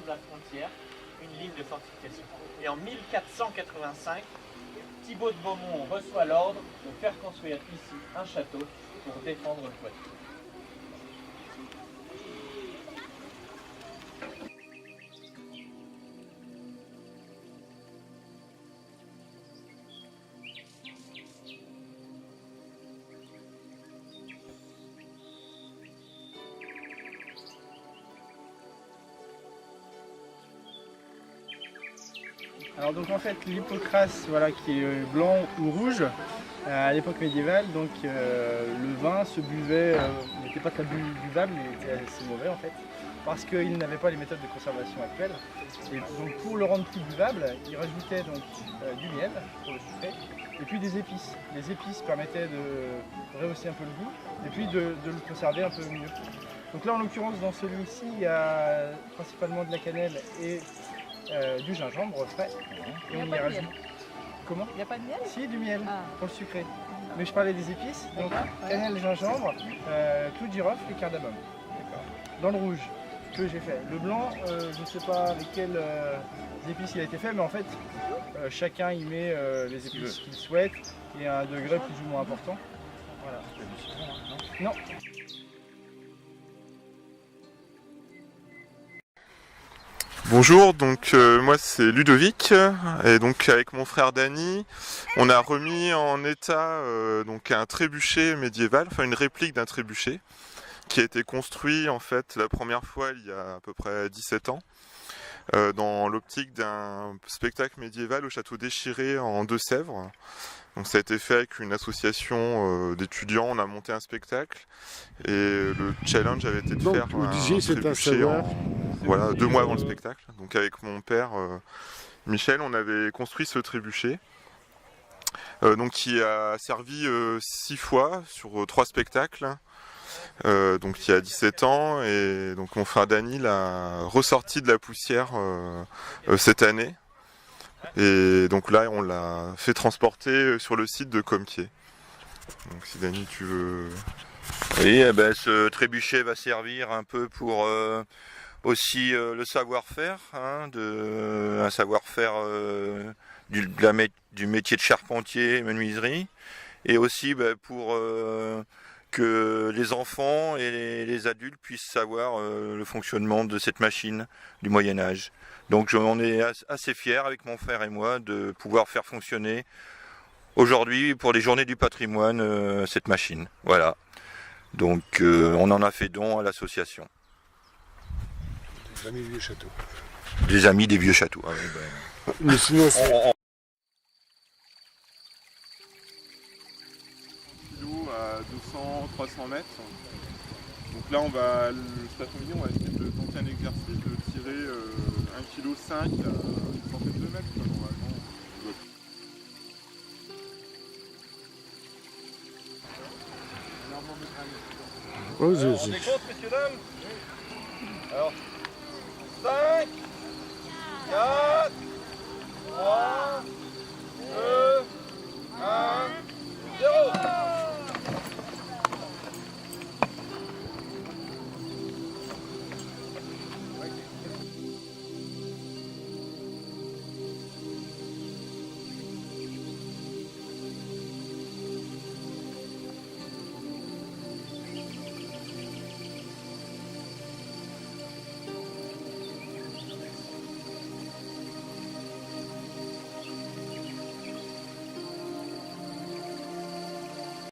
de la frontière une ligne de fortification. Et en 1485, Thibaut de Beaumont reçoit l'ordre de faire construire ici un château pour défendre le Poitou. Alors donc en fait l'hypocras, voilà, qui est blanc ou rouge, à l'époque médiévale, donc le vin se buvait, n'était pas très buvable, il était assez mauvais en fait, parce qu'il n'avait pas les méthodes de conservation actuelles. Et donc pour le rendre plus buvable, il rajoutait donc du miel pour le sucrer, et puis des épices. Les épices permettaient de rehausser un peu le goût, et puis de le conserver un peu mieux. Donc là en l'occurrence dans celui-ci, il y a principalement de la cannelle et du gingembre frais. Et on y rajoute. Comment? Il n'y a pas de miel? Si, du miel, pour le sucré. Mais je parlais des épices, donc cannelle, gingembre, clou de girofle et cardamome. Dans le rouge, que j'ai fait. Le blanc, je ne sais pas avec quelles épices il a été fait, mais en fait, chacun y met les épices qu'il souhaite et à un degré plus ou moins important. Voilà. Non. Bonjour, donc moi c'est Ludovic et donc avec mon frère Dany, on a remis en état donc un trébuchet médiéval, enfin une réplique d'un trébuchet qui a été construit en fait la première fois il y a à peu près 17 ans dans l'optique d'un spectacle médiéval au château d'Échiré en Deux-Sèvres. Donc ça a été fait avec une association d'étudiants, on a monté un spectacle et le challenge avait été de faire un trébuchet en 2 mois avant le spectacle. Donc avec mon père Michel, on avait construit ce trébuchet donc qui a servi 6 fois sur 3 spectacles. Donc il y a 17 ans et donc mon frère Dany l'a ressorti de la poussière cette année. Et donc là, on l'a fait transporter sur le site de Compiègne. Donc si Dany, tu veux... Oui, ce trébuchet va servir un peu pour aussi le savoir-faire, hein, un savoir-faire du métier de charpentier et menuiserie. Et aussi pour que les enfants et les adultes puissent savoir le fonctionnement de cette machine du Moyen-Âge. Donc on est assez fiers avec mon frère et moi de pouvoir faire fonctionner aujourd'hui pour les journées du patrimoine cette machine. Voilà. Donc on en a fait don à l'association. Les amis des vieux châteaux. Les amis des vieux châteaux. Mais sinon à 200-300 mètres. Donc là cet après-midi on va essayer de tenter un exercice de tirer 1,5 kg à une centaine de mètres normalement. oh, On décompte, messieurs dames. Alors 5, 4, 3, 2, 1, 0.